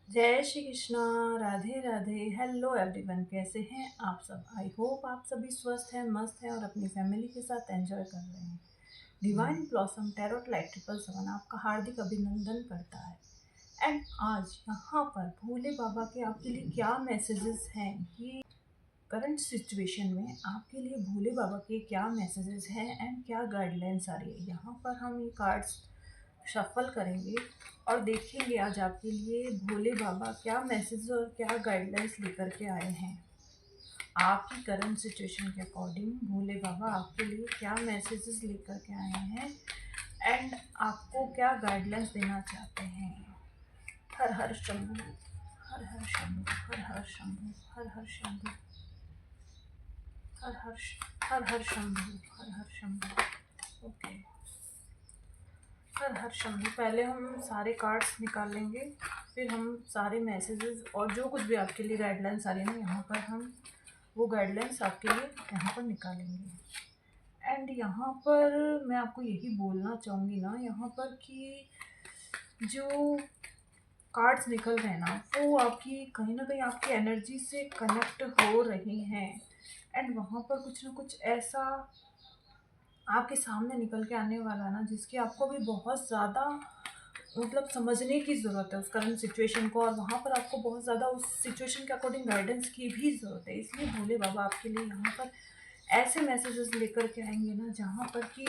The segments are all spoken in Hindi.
जय श्री कृष्णा। राधे राधे। हेलो एवरीवन, कैसे हैं आप सब? आई होप आप सभी स्वस्थ हैं, मस्त हैं और अपनी फैमिली के साथ एंजॉय कर रहे हैं। डिवाइन ब्लॉसम टैरोट लाइट 777 आपका हार्दिक अभिनंदन करता है। एंड आज यहाँ पर भोले बाबा के आपके लिए क्या मैसेजेस हैं, ये करंट सिचुएशन में आपके लिए भोले बाबा के क्या मैसेजेस हैं एंड क्या गाइडलाइंस आ रही है, यहाँ पर हम ये कार्ड्स शफल करेंगे और देखेंगे आज आपके लिए भोले बाबा क्या मैसेज और क्या गाइडलाइंस लेकर के आए हैं। आपकी करंट सिचुएशन के अकॉर्डिंग भोले बाबा आपके लिए क्या मैसेजेस लेकर के आए हैं एंड आपको क्या गाइडलाइंस देना चाहते हैं। हर हर शंभू, हर हर शंभू, हर हर शंभू, हर हर शंभू, हर हर हर हर शंभू, हर हर शंभू। ओके, हर हर शंभू। पहले हम सारे कार्ड्स निकाल लेंगे, फिर हम सारे मैसेजेस और जो कुछ भी आपके लिए गाइडलाइंस आ रही है ना, यहाँ पर हम वो गाइडलाइंस आपके लिए यहाँ पर निकालेंगे। एंड यहाँ पर मैं आपको यही बोलना चाहूँगी ना यहाँ पर कि जो कार्ड्स निकल रहे हैं ना, वो आपकी कहीं ना कहीं आपकी एनर्जी से कनेक्ट हो रही हैं। एंड वहाँ पर कुछ ना कुछ ऐसा आपके सामने निकल के आने वाला ना, जिसकी आपको भी बहुत ज़्यादा मतलब समझने की ज़रूरत है उस करंट सिचुएशन को, और वहाँ पर आपको बहुत ज़्यादा उस सिचुएशन के अकॉर्डिंग गाइडेंस की भी ज़रूरत है। इसलिए भोले बाबा आपके लिए यहाँ पर ऐसे मैसेजेस लेकर के आएंगे ना, जहाँ पर कि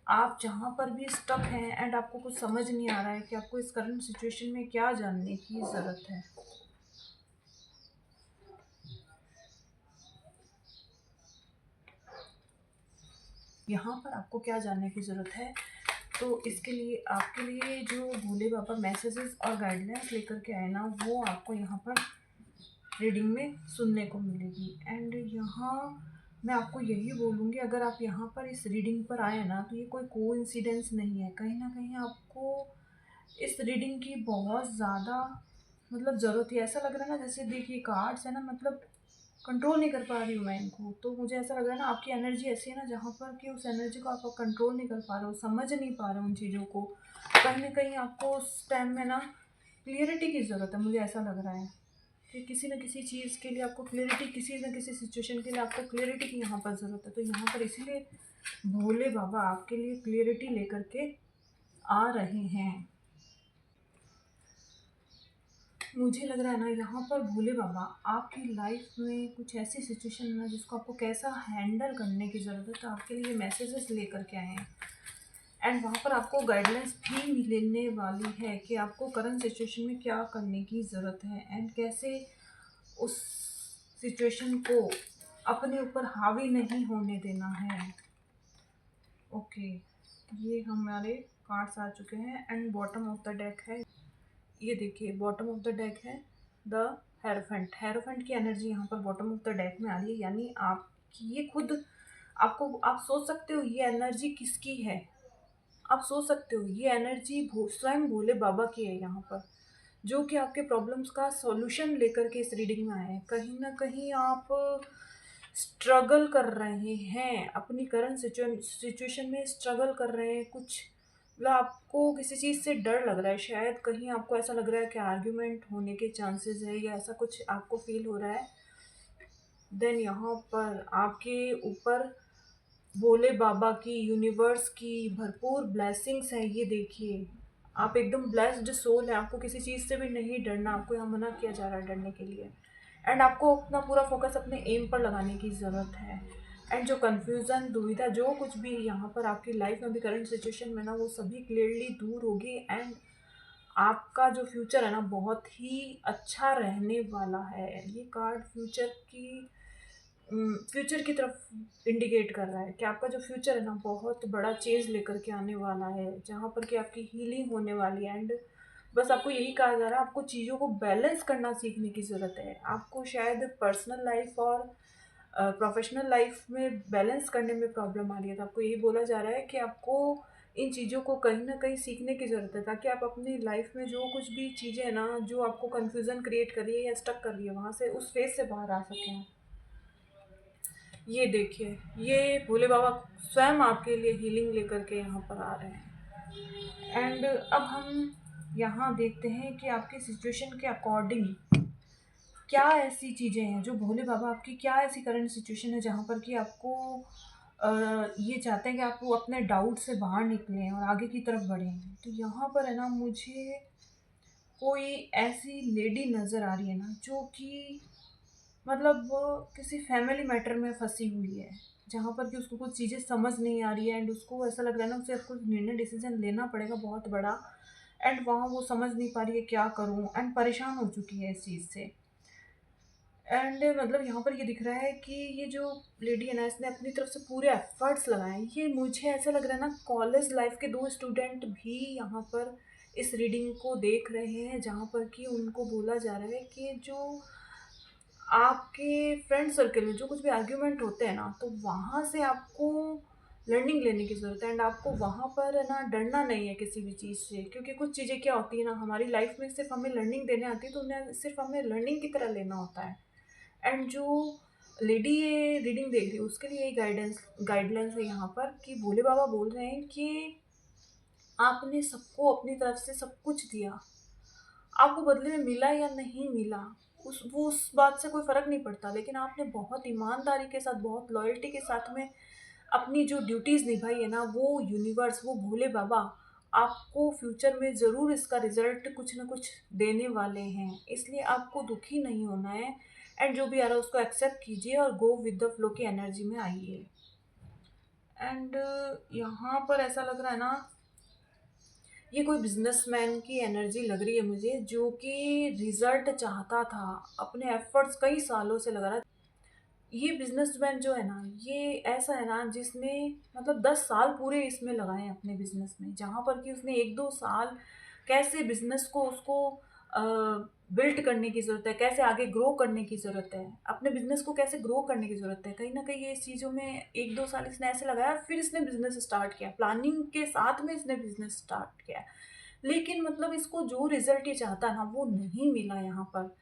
आप जहाँ पर भी स्टक हैं एंड आपको कुछ समझ नहीं आ रहा है कि आपको इस करंट सिचुएशन में क्या जानने की ज़रूरत है। यहाँ पर आपको क्या जानने की ज़रूरत है, तो इसके लिए आपके लिए जो भोले बाबा मैसेजेस और गाइडलाइंस लेकर के आए ना, वो आपको यहाँ पर रीडिंग में सुनने को मिलेगी। एंड यहाँ मैं आपको यही बोलूँगी, अगर आप यहाँ पर इस रीडिंग पर आए ना, तो ये कोई कोइंसिडेंस नहीं है। कहीं ना कहीं आपको इस रीडिंग की बहुत ज़्यादा मतलब ज़रूरत है। ऐसा लग रहा है ना, जैसे देखिए कार्ड्स है ना, मतलब कंट्रोल नहीं कर पा रही हूँ मैं इनको, तो मुझे ऐसा लग रहा है ना आपकी एनर्जी ऐसी है ना, जहाँ पर कि उस एनर्जी को आप कंट्रोल नहीं कर पा रहे हो, समझ नहीं पा रहे हो उन चीज़ों को। कहीं ना कहीं आपको उस टाइम में ना क्लियरिटी की ज़रूरत है। मुझे ऐसा लग रहा है कि किसी न किसी चीज़ के लिए आपको क्लियरिटी, किसी न किसी सिचुएशन के लिए आपको क्लियरिटी की यहाँ पर ज़रूरत है। तो यहाँ पर इसीलिए भोले बाबा आपके लिए क्लियरिटी लेकर के आ रहे हैं। मुझे लग रहा है ना यहाँ पर भोले बाबा आपकी लाइफ में कुछ ऐसी सिचुएशन है ना, जिसको आपको कैसा हैंडल करने की ज़रूरत है, तो आपके लिए मैसेजेस लेकर के आए हैं। एंड वहाँ पर आपको गाइडलाइंस भी मिलने वाली है कि आपको करंट सिचुएशन में क्या करने की ज़रूरत है एंड कैसे उस सिचुएशन को अपने ऊपर हावी नहीं होने देना है। ओके, ये हमारे कार्ड्स आ चुके हैं and bottom of the deck है। ये देखिए बॉटम ऑफ द डेक है द हेरोफेंट। हेरोफेंट की एनर्जी यहाँ पर बॉटम ऑफ द डेक में आ रही है, यानी आपकी ये खुद आपको, आप सोच सकते हो ये एनर्जी किसकी है। आप सोच सकते हो ये एनर्जी स्वयं भोले बाबा की है यहाँ पर, जो कि आपके प्रॉब्लम्स का सॉल्यूशन लेकर के इस रीडिंग में आए हैं। कहीं ना कहीं आप स्ट्रगल कर रहे हैं अपनी करंट सिचुएशन में, स्ट्रगल कर रहे हैं कुछ, मतलब आपको किसी चीज़ से डर लग रहा है। शायद कहीं आपको ऐसा लग रहा है कि आर्ग्यूमेंट होने के चांसेस है, या ऐसा कुछ आपको फील हो रहा है। देन यहाँ पर आपके ऊपर भोले बाबा की, यूनिवर्स की भरपूर ब्लेसिंग्स हैं। ये देखिए आप एकदम ब्लेस्ड सोल है, आपको किसी चीज़ से भी नहीं डरना, आपको यहाँ मना किया जा रहा है डरने के लिए। एंड आपको अपना पूरा फोकस अपने एम पर लगाने की ज़रूरत है। एंड जो कन्फ्यूज़न, दुविधा, जो कुछ भी यहाँ पर आपकी लाइफ में भी करंट सिचुएशन में ना, वो सभी क्लियरली दूर होगी। एंड आपका जो फ्यूचर है ना, बहुत ही अच्छा रहने वाला है। ये कार्ड फ्यूचर की फ्यूचर की तरफ इंडिकेट कर रहा है कि आपका जो फ्यूचर है ना, बहुत बड़ा चेंज लेकर के आने वाला है, जहाँ पर कि आपकी हीलिंग होने वाली है। एंड बस आपको यही कहा जा रहा है, आपको चीज़ों को बैलेंस करना सीखने की ज़रूरत है। आपको शायद पर्सनल लाइफ और प्रोफेशनल लाइफ में बैलेंस करने में प्रॉब्लम आ रही है, तो आपको यही बोला जा रहा है कि आपको इन चीज़ों को कहीं ना कहीं सीखने की ज़रूरत है, ताकि आप अपनी लाइफ में जो कुछ भी चीज़ें हैं ना, जो आपको कन्फ्यूज़न क्रिएट कर रही है या स्टक कर रही है, वहाँ से उस फेज से बाहर आ सकें। ये देखिए ये भोले बाबा स्वयं आपके लिए हीलिंग लेकर के यहाँ पर आ रहे हैं। एंड अब हम यहाँ देखते हैं कि आपकी सिचुएशन के अकॉर्डिंग क्या ऐसी चीज़ें हैं जो भोले बाबा आपकी क्या ऐसी करंट सिचुएशन है जहाँ पर कि आपको ये चाहते हैं कि आप वो अपने डाउट से बाहर निकलें और आगे की तरफ बढ़ें। तो यहाँ पर है ना मुझे कोई ऐसी लेडी नज़र आ रही है ना जो कि मतलब वो किसी फैमिली मैटर में फंसी हुई है, जहाँ पर कि उसको कुछ चीज़ें समझ नहीं आ रही है एंड उसको ऐसा लग रहा है ना उसे कुछ निर्णय डिसीजन लेना पड़ेगा बहुत बड़ा। एंड वहाँ वो समझ नहीं पा रही है क्या करूँ एंड परेशान हो चुकी है इस चीज़ से। एंड मतलब यहाँ पर ये दिख रहा है कि ये जो लेडी है ना इसने अपनी तरफ से पूरे एफर्ट्स लगाए हैं। ये मुझे ऐसा लग रहा है ना कॉलेज लाइफ के 2 स्टूडेंट भी यहाँ पर इस रीडिंग को देख रहे हैं, जहाँ पर कि उनको बोला जा रहा है कि जो आपके फ्रेंड सर्कल में जो कुछ भी आर्ग्यूमेंट होते हैं ना, तो वहाँ से आपको लर्निंग लेने की ज़रूरत है एंड आपको वहाँ पर है ना डरना नहीं है किसी भी चीज़ से, क्योंकि कुछ चीज़ें क्या होती है ना हमारी लाइफ में सिर्फ हमें लर्निंग देने आती है, तो उन्हें सिर्फ हमें लर्निंग की तरह लेना होता है। एंड जो लेडी ये रीडिंग देख रही है उसके लिए गाइडलाइंस है यहाँ पर कि भोले बाबा बोल रहे हैं कि आपने सबको अपनी तरफ से सब कुछ दिया, आपको बदले में मिला या नहीं मिला उस बात से कोई फ़र्क नहीं पड़ता, लेकिन आपने बहुत ईमानदारी के साथ, बहुत लॉयल्टी के साथ में अपनी जो ड्यूटीज़ निभाई है ना, वो यूनिवर्स, वो भोले बाबा आपको फ्यूचर में ज़रूर इसका रिज़ल्ट कुछ ना कुछ देने वाले हैं। इसलिए आपको दुखी नहीं होना है एंड जो भी आ रहा है उसको एक्सेप्ट कीजिए और गो विद द फ्लो की एनर्जी में आइए। एंड यहाँ पर ऐसा लग रहा है ना ये कोई बिजनेसमैन की एनर्जी लग रही है मुझे, जो कि रिजल्ट चाहता था, अपने एफर्ट्स कई सालों से लगा रहा। ये बिजनेसमैन जो है ना ये ऐसा है ना जिसने मतलब 10 साल पूरे इसमें लगाए हैं अपने बिजनेस में, जहाँ पर कि उसने 1-2 साल कैसे बिजनेस को उसको बिल्ड करने की ज़रूरत है, कैसे आगे ग्रो करने की ज़रूरत है, अपने बिजनेस को कैसे ग्रो करने की ज़रूरत है, कहीं ना कहीं ये इस चीज़ों में 1-2 साल इसने ऐसे लगाया, फिर इसने बिजनेस स्टार्ट किया, प्लानिंग के साथ में इसने बिजनेस स्टार्ट किया। लेकिन मतलब इसको जो रिजल्ट ये चाहता ना वो नहीं मिला यहाँ पर।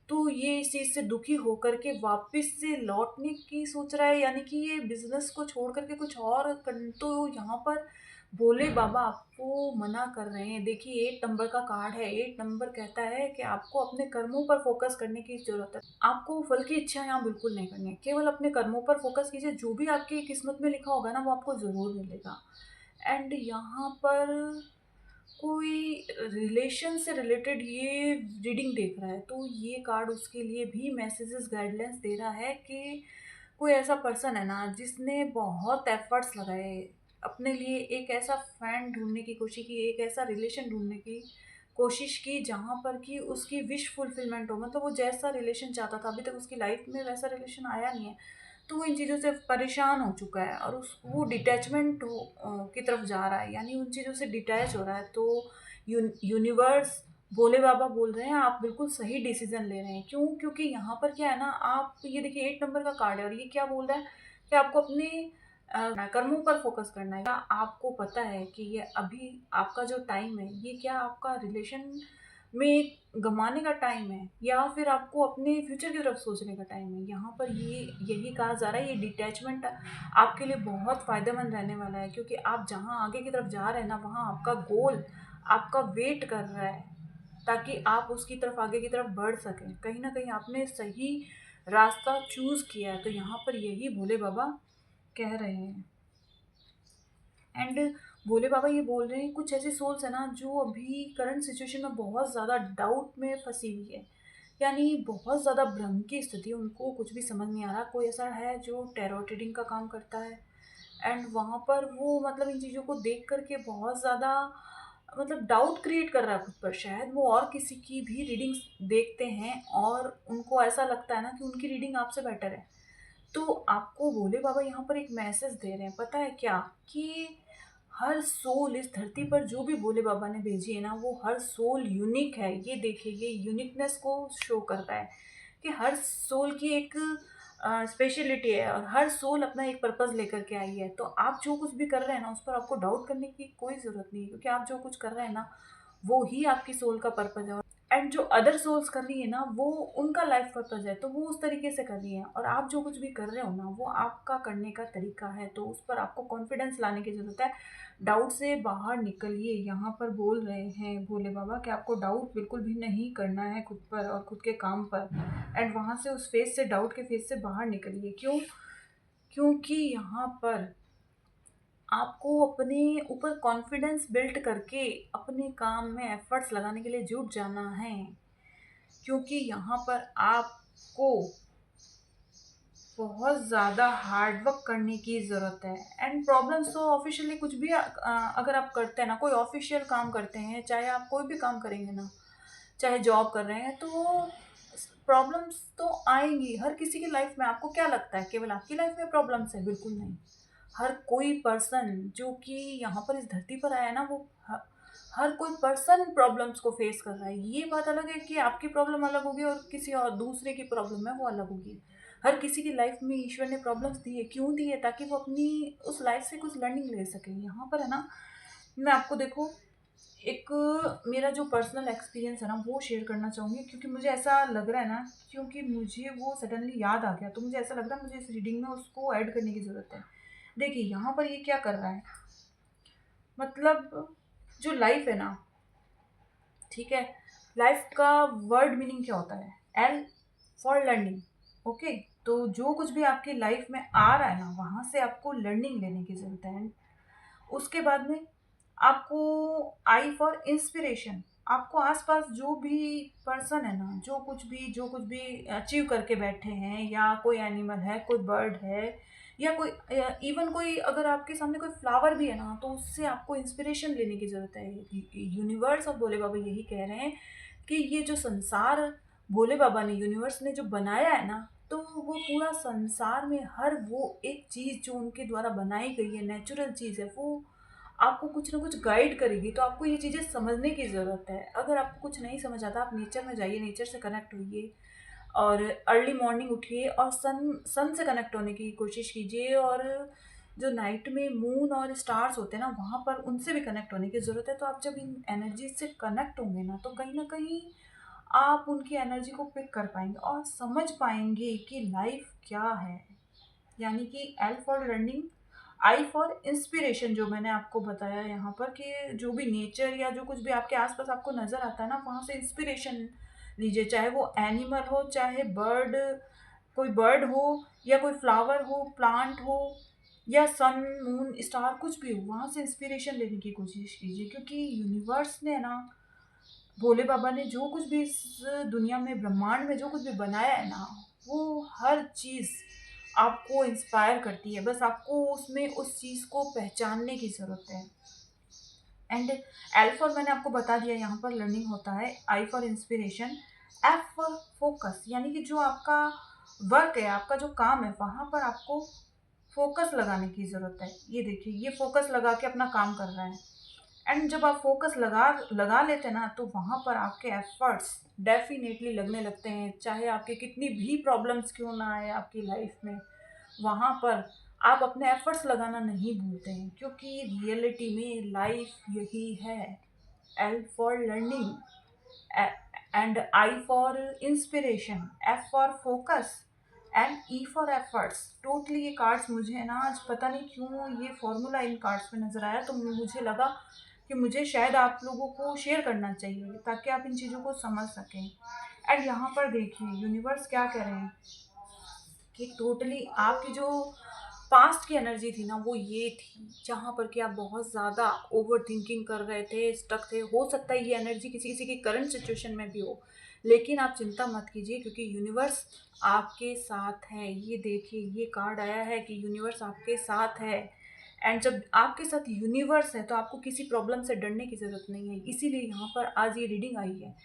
तो ये इस चीज़ से दुखी होकर के वापस से लौटने की सोच रहा है, यानी कि ये बिज़नेस को छोड़ कर के कुछ और तो यहाँ पर भोले बाबा आपको मना कर रहे हैं। देखिए 8 नंबर का कार्ड है, 8 नंबर कहता है कि आपको अपने कर्मों पर फ़ोकस करने की ज़रूरत है। आपको फल की इच्छा यहाँ बिल्कुल नहीं करनी है, केवल अपने कर्मों पर फ़ोकस कीजिए, जो भी आपकी किस्मत में लिखा होगा ना वो आपको ज़रूर मिलेगा। एंड यहाँ पर कोई रिलेशन से रिलेटेड ये रीडिंग देख रहा है, तो ये कार्ड उसके लिए भी मैसेजेस गाइडलाइंस दे रहा है कि कोई ऐसा पर्सन है ना जिसने बहुत एफर्ट्स लगाए अपने लिए, एक ऐसा फ्रेंड ढूंढने की कोशिश की, एक ऐसा रिलेशन ढूंढने की कोशिश की जहाँ पर कि उसकी विश फुलफिलमेंट हो, मतलब वो जैसा रिलेशन चाहता था, अभी तक उसकी लाइफ में वैसा रिलेशन आया नहीं है, तो वो इन चीज़ों से परेशान हो चुका है और उस वो डिटैचमेंट की तरफ जा रहा है, यानी उन चीज़ों से डिटैच हो रहा है। तो यूनिवर्स भोले बाबा बोल रहे हैं आप बिल्कुल सही डिसीजन ले रहे हैं। क्यों? क्योंकि यहाँ पर क्या है ना, आप ये देखिए 8 नंबर का कार्ड है और ये क्या बोल रहा है कि आपको अपने कर्मों पर फोकस करना है। क्या आपको पता है कि ये अभी आपका जो टाइम है ये क्या आपका रिलेशन में गँवाने का टाइम है या फिर आपको अपने फ्यूचर की तरफ सोचने का टाइम है? यहाँ पर ये यही कहा जा रहा है, ये डिटैचमेंट आपके लिए बहुत फ़ायदेमंद रहने वाला है, क्योंकि आप जहाँ आगे की तरफ जा रहे हैं ना, वहाँ आपका गोल आपका वेट कर रहा है, ताकि आप उसकी तरफ आगे की तरफ बढ़ सकें। कहीं न कहीं आपने सही रास्ता चूज़ किया है, तो यहाँ पर यही भोले बाबा कह रहे हैं। एंड भोले बाबा ये बोल रहे हैं कुछ ऐसी सोल्स है ना जो अभी करंट सिचुएशन में बहुत ज़्यादा डाउट में फंसी हुई है, यानी बहुत ज़्यादा भ्रम की स्थिति, उनको कुछ भी समझ नहीं आ रहा। कोई ऐसा है जो टैरो रीडिंग का काम करता है एंड वहाँ पर वो मतलब इन चीज़ों को देख करके बहुत ज़्यादा मतलब डाउट क्रिएट कर रहा है खुद पर। शायद वो और किसी की भी रीडिंग्स देखते हैं और उनको ऐसा लगता है ना कि उनकी रीडिंग आपसे बेटर है। तो आपको भोले बाबा यहाँ पर एक मैसेज दे रहे हैं, पता है क्या? कि हर सोल इस धरती पर जो भी भोले बाबा ने भेजी है ना, वो हर सोल यूनिक है। ये देखिए ये यूनिकनेस को शो कर रहा है कि हर सोल की एक स्पेशलिटी है और हर सोल अपना एक पर्पस लेकर के आई है। तो आप जो कुछ भी कर रहे हैं ना उस पर आपको डाउट करने की कोई ज़रूरत नहीं है, क्योंकि आप जो कुछ कर रहे हैं ना वो ही आपकी सोल का पर्पस है। एंड जो अदर सोल्स कर रही है ना, वो उनका लाइफ पर्पज है, तो वो उस तरीके से कर रही है। और आप जो कुछ भी कर रहे हो ना, वो आपका करने का तरीका है, तो उस पर आपको कॉन्फिडेंस लाने की ज़रूरत है। डाउट से बाहर निकलिए। यहाँ पर बोल रहे हैं भोले बाबा कि आपको डाउट बिल्कुल भी नहीं करना है खुद पर और खुद के काम पर। एंड वहाँ से उस फेज से, डाउट के फेज से बाहर निकलिए। क्यों? क्योंकि यहाँ पर आपको अपने ऊपर कॉन्फिडेंस बिल्ड करके अपने काम में एफर्ट्स लगाने के लिए जुट जाना है। क्योंकि यहाँ पर आपको बहुत ज़्यादा हार्ड वर्क करने की ज़रूरत है। एंड प्रॉब्लम्स तो ऑफिशियली कुछ भी अगर आप करते हैं ना, कोई ऑफिशियल काम करते हैं, चाहे आप कोई भी काम करेंगे ना, चाहे जॉब कर रहे हैं, तो प्रॉब्लम्स तो आएंगी हर किसी की लाइफ में। आपको क्या लगता है केवल आपकी लाइफ में प्रॉब्लम्स है? बिल्कुल नहीं। हर कोई पर्सन जो कि यहाँ पर इस धरती पर आया है ना, वो हर कोई पर्सन प्रॉब्लम्स को फेस कर रहा है। ये बात अलग है कि आपकी प्रॉब्लम अलग होगी और किसी और दूसरे की प्रॉब्लम है वो अलग होगी। हर किसी की लाइफ में ईश्वर ने प्रॉब्लम्स दी है। क्यों दी है? ताकि वो अपनी उस लाइफ से कुछ लर्निंग ले सके। यहाँ पर है ना, मैं आपको देखो एक मेरा जो पर्सनल एक्सपीरियंस है ना, वो शेयर करना चाहूँगी, क्योंकि मुझे ऐसा लग रहा है ना, क्योंकि मुझे वो सडनली याद आ गया, तो मुझे ऐसा लग रहा है मुझे इस रीडिंग में उसको ऐड करने की ज़रूरत है। देखिए यहाँ पर ये क्या कर रहा है, मतलब जो लाइफ है ना, ठीक है, लाइफ का वर्ड मीनिंग क्या होता है? L for learning. ओके, तो जो कुछ भी आपकी लाइफ में आ रहा है ना, वहाँ से आपको लर्निंग लेने की ज़रूरत है। उसके बाद में आपको आई फॉर इंस्पिरेशन। आपको आसपास जो भी पर्सन है ना, जो कुछ भी अचीव करके बैठे हैं, या कोई एनिमल है, कोई बर्ड है, या कोई इवन कोई अगर आपके सामने कोई फ्लावर भी है ना, तो उससे आपको इंस्पिरेशन लेने की ज़रूरत है। यूनिवर्स और भोले बाबा यही कह रहे हैं कि ये जो संसार भोले बाबा ने, यूनिवर्स ने जो बनाया है ना, तो वो पूरा संसार में हर वो एक चीज़ जो उनके द्वारा बनाई गई है, नेचुरल चीज़ है, वो आपको कुछ ना कुछ गाइड करेगी। तो आपको ये चीज़ें समझने की ज़रूरत है। अगर आपको कुछ नहीं समझ आता, आप नेचर में जाइए, नेचर से कनेक्ट होइए, और अर्ली मॉर्निंग उठिए और सन सन से कनेक्ट होने की कोशिश कीजिए। और जो नाइट में मून और स्टार्स होते हैं ना, वहाँ पर उनसे भी कनेक्ट होने की ज़रूरत है। तो आप जब इन एनर्जी से कनेक्ट होंगे ना, तो कहीं ना कहीं आप उनकी एनर्जी को पिक कर पाएंगे और समझ पाएंगे कि लाइफ क्या है। यानी कि L for learning, I for inspiration, जो मैंने आपको बताया यहाँ पर कि जो भी नेचर या जो कुछ भी आपके आसपास आपको नज़र आता है ना, वहाँ से इंस्पिरेशन लीजिए। चाहे वो एनिमल हो, चाहे बर्ड, कोई बर्ड हो, या कोई फ्लावर हो, प्लांट हो, या सन, मून, स्टार, कुछ भी हो, वहाँ से इंस्पिरेशन लेने की कोशिश कीजिए। क्योंकि यूनिवर्स ने ना, भोले बाबा ने जो कुछ भी इस दुनिया में, ब्रह्मांड में जो कुछ भी बनाया है ना, वो हर चीज़ आपको इंस्पायर करती है। बस आपको उसमें उस चीज़ को पहचानने की ज़रूरत है। एंड एल फॉर मैंने आपको बता दिया, यहाँ पर लर्निंग होता है। I for inspiration, F for focus, यानी कि जो आपका वर्क है, आपका जो काम है, वहाँ पर आपको फोकस लगाने की ज़रूरत है। ये देखिए, ये फोकस लगा के अपना काम कर रहा है। एंड जब आप फोकस लगा लगा लेते हैं ना, तो वहाँ पर आपके एफर्ट्स डेफिनेटली लगने लगते हैं। चाहे आपके कितनी भी प्रॉब्लम्स क्यों ना आए आपकी लाइफ में, वहाँ पर आप अपने एफर्ट्स लगाना नहीं भूलते हैं। क्योंकि रियलिटी में लाइफ यही है। L for learning, and I for inspiration, F for focus, and E for efforts. Totally ये कार्ड्स मुझे है ना, आज पता नहीं क्यों ये फॉर्मूला इन कार्ड्स में नज़र आया, तो मुझे लगा कि मुझे शायद आप लोगों को शेयर करना चाहिए, ताकि आप इन चीज़ों को समझ सकें। एंड यहाँ पर देखिए यूनिवर्स क्या कह रहे हैं कि टोटली आपकी जो पास्ट की एनर्जी थी ना, वो ये थी जहाँ पर कि आप बहुत ज़्यादा ओवर थिंकिंग कर रहे थे, स्टक थे। हो सकता है ये एनर्जी किसी किसी की करंट सिचुएशन में भी हो, लेकिन आप चिंता मत कीजिए, क्योंकि यूनिवर्स आपके साथ है। ये देखिए, ये कार्ड आया है कि यूनिवर्स आपके साथ है। एंड जब आपके साथ यूनिवर्स है, तो आपको किसी प्रॉब्लम से डरने की ज़रूरत नहीं है। इसीलिए यहाँ पर आज ये रीडिंग आई है,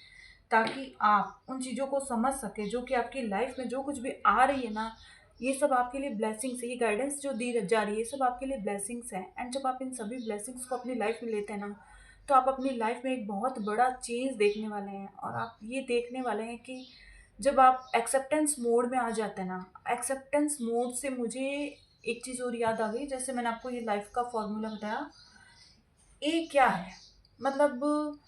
ताकि आप उन चीज़ों को समझ सकें जो कि आपकी लाइफ में जो कुछ भी आ रही है ना, ये सब आपके लिए ब्लेसिंग्स है। ये गाइडेंस जो दी जा रही है, ये सब आपके लिए ब्लेसिंग्स है। एंड जब आप इन सभी ब्लेसिंग्स को अपनी लाइफ में लेते हैं ना, तो आप अपनी लाइफ में एक बहुत बड़ा चेंज देखने वाले हैं। और आप ये देखने वाले हैं कि जब आप एक्सेप्टेंस मोड में आ जाते हैं ना, एक्सेप्टेंस मोड से मुझे एक चीज़ और याद आ गई। जैसे मैंने आपको ये लाइफ का फॉर्मूला बताया, ए क्या है, मतलब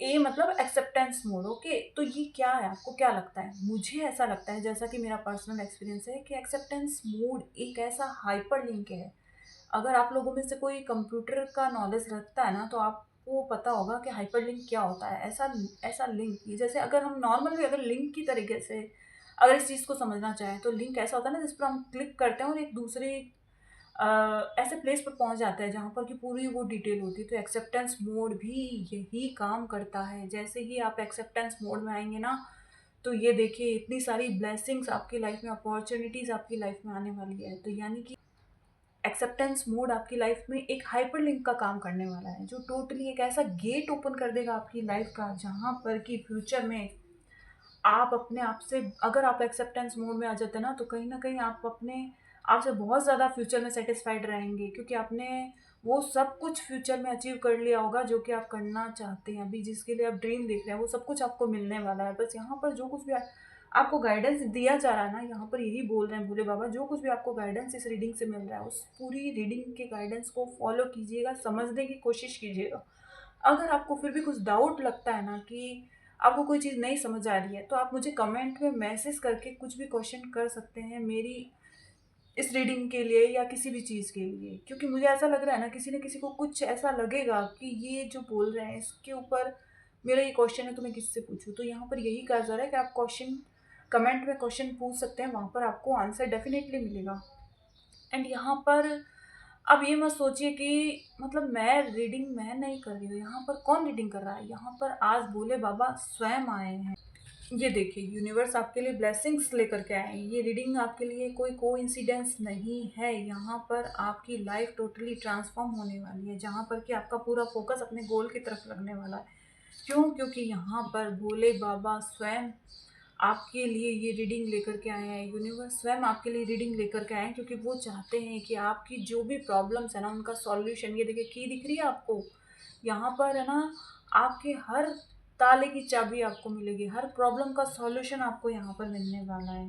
ए मतलब एक्सेप्टेंस मोड। ओके, तो ये क्या है, आपको क्या लगता है? मुझे ऐसा लगता है, जैसा कि मेरा पर्सनल एक्सपीरियंस है, कि एक्सेप्टेंस मोड एक ऐसा हाइपर लिंक है। अगर आप लोगों में से कोई कंप्यूटर का नॉलेज रखता है ना, तो आपको पता होगा कि हाइपर लिंक क्या होता है। ऐसा ऐसा लिंक, जैसे अगर हम नॉर्मली अगर लिंक की तरीके से अगर इस चीज़ को समझना चाहें, तो लिंक ऐसा होता है ना जिस पर हम क्लिक करते हैं और एक दूसरे ऐसे प्लेस पर पहुंच जाता है जहाँ पर कि पूरी वो डिटेल होती है। तो एक्सेप्टेंस मोड भी यही काम करता है। जैसे ही आप एक्सेप्टेंस मोड में आएंगे ना, तो ये देखिए इतनी सारी ब्लेसिंग्स आपकी लाइफ में, अपॉर्चुनिटीज़ आपकी लाइफ में आने वाली है। तो यानी कि एक्सेप्टेंस मोड आपकी लाइफ में एक हाइपर लिंक का काम करने वाला है, जो टोटली एक ऐसा गेट ओपन कर देगा आपकी लाइफ का, जहाँ पर कि फ्यूचर में आप अपने आप से, अगर आप एक्सेप्टेंस मोड में आ जाते हैं ना, तो कहीं ना कहीं आप अपने आप से बहुत ज़्यादा फ्यूचर में सेटिस्फाइड रहेंगे, क्योंकि आपने वो सब कुछ फ्यूचर में अचीव कर लिया होगा जो कि आप करना चाहते हैं। अभी जिसके लिए आप ड्रीम देख रहे हैं, वो सब कुछ आपको मिलने वाला है। बस यहाँ पर जो कुछ भी आपको गाइडेंस दिया जा रहा है ना, यहाँ पर यही बोल रहे हैं भोले बाबा, जो कुछ भी आपको गाइडेंस इस रीडिंग से मिल रहा है, उस पूरी रीडिंग के गाइडेंस को फॉलो कीजिएगा, समझने की कोशिश कीजिएगा। अगर आपको फिर भी कुछ डाउट लगता है ना, कि आपको कोई चीज़ नहीं समझ आ रही है, तो आप मुझे कमेंट में मैसेज करके कुछ भी क्वेश्चन कर सकते हैं मेरी इस रीडिंग के लिए या किसी भी चीज़ के लिए। क्योंकि मुझे ऐसा लग रहा है ना, किसी न किसी को कुछ ऐसा लगेगा कि ये जो बोल रहे हैं इसके ऊपर मेरा ये क्वेश्चन है, तो मैं किससे पूछूं। तो यहाँ पर यही कहा जा रहा है कि आप क्वेश्चन कमेंट में क्वेश्चन पूछ सकते हैं, वहाँ पर आपको आंसर डेफिनेटली मिलेगा। एंड यहाँ पर अब ये मत सोचिए कि मतलब मैं नहीं कर रही हूँ, यहाँ पर कौन रीडिंग कर रहा है, यहाँ पर आज भोले बाबा स्वयं आए हैं। ये देखिए, यूनिवर्स आपके लिए ब्लेसिंग्स लेकर के आए हैं। ये रीडिंग आपके लिए कोई कोइंसिडेंस नहीं है। यहाँ पर आपकी लाइफ टोटली ट्रांसफॉर्म होने वाली है, जहाँ पर कि आपका पूरा फोकस अपने गोल की तरफ लगने वाला है। क्यों? क्योंकि यहाँ पर भोले बाबा स्वयं आपके लिए ये रीडिंग लेकर के आए हैं। यूनिवर्स स्वयं आपके लिए रीडिंग लेकर के आए हैं, क्योंकि वो चाहते हैं कि आपकी जो भी प्रॉब्लम्स है ना, उनका सॉल्यूशन, ये देखिए की दिख रही है आपको, यहाँ पर है ना, आपके हर ताले की चाबी आपको मिलेगी, हर प्रॉब्लम का सॉल्यूशन आपको यहाँ पर मिलने वाला है।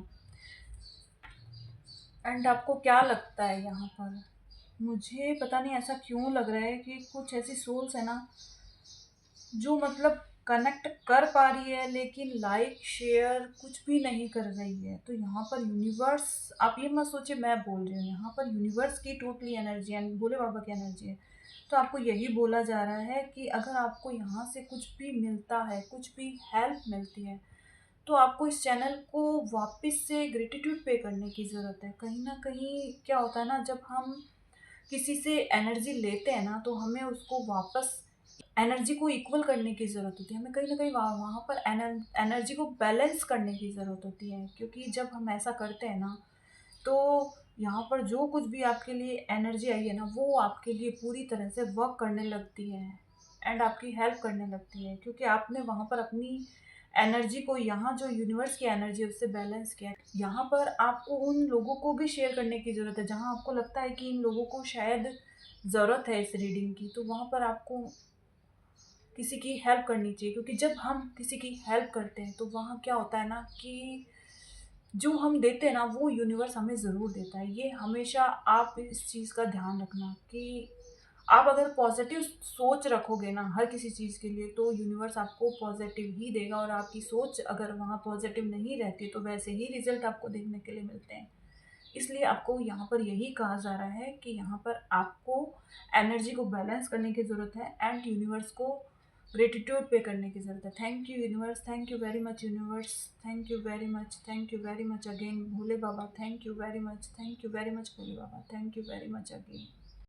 एंड आपको क्या लगता है यहाँ पर? मुझे पता नहीं ऐसा क्यों लग रहा है कि कुछ ऐसी सोल्स है ना, जो मतलब कनेक्ट कर पा रही है लेकिन लाइक शेयर कुछ भी नहीं कर रही है। तो यहाँ पर यूनिवर्स, आप ये मत सोचिए मैं बोल रही हूँ, यहाँ पर यूनिवर्स की टोटली एनर्जी है, भोले बाबा की एनर्जी है। तो आपको यही बोला जा रहा है कि अगर आपको यहाँ से कुछ भी मिलता है, कुछ भी हेल्प मिलती है, तो आपको इस चैनल को वापस से ग्रेटिट्यूड पे करने की ज़रूरत है। कहीं ना कहीं क्या होता है ना, जब हम किसी से एनर्जी लेते हैं ना, तो हमें उसको वापस एनर्जी को इक्वल करने की ज़रूरत होती है। हमें कहीं ना कहीं वहाँ पर एनर्जी को बैलेंस करने की ज़रूरत होती है। क्योंकि जब हम ऐसा करते हैं ना, तो यहाँ पर जो कुछ भी आपके लिए एनर्जी आई है ना, वो आपके लिए पूरी तरह से वर्क करने लगती है एंड आपकी हेल्प करने लगती है। क्योंकि आपने वहाँ पर अपनी एनर्जी को, यहाँ जो यूनिवर्स की एनर्जी है उससे बैलेंस किया है। यहाँ पर आपको उन लोगों को भी शेयर करने की ज़रूरत है जहाँ आपको लगता है कि इन लोगों को शायद ज़रूरत है इस रीडिंग की, तो वहाँ पर आपको किसी की हेल्प करनी चाहिए। क्योंकि जब हम किसी की हेल्प करते हैं, तो वहाँ क्या होता है ना, कि जो हम देते हैं ना, वो यूनिवर्स हमें ज़रूर देता है। ये हमेशा आप इस चीज़ का ध्यान रखना कि आप अगर पॉजिटिव सोच रखोगे ना हर किसी चीज़ के लिए, तो यूनिवर्स आपको पॉजिटिव ही देगा। और आपकी सोच अगर वहाँ पॉजिटिव नहीं रहती, तो वैसे ही रिजल्ट आपको देखने के लिए मिलते हैं। इसलिए आपको यहाँ पर यही कहा जा रहा है कि यहाँ पर आपको एनर्जी को बैलेंस करने की ज़रूरत है एंड यूनिवर्स को ग्रेटिट्यूड पे करने की ज़रूरत है। Thank you universe, thank you very much universe, thank you very much, thank you very much again Bhole Baba, thank you very much, thank you very much Bhole Baba, thank you very much again.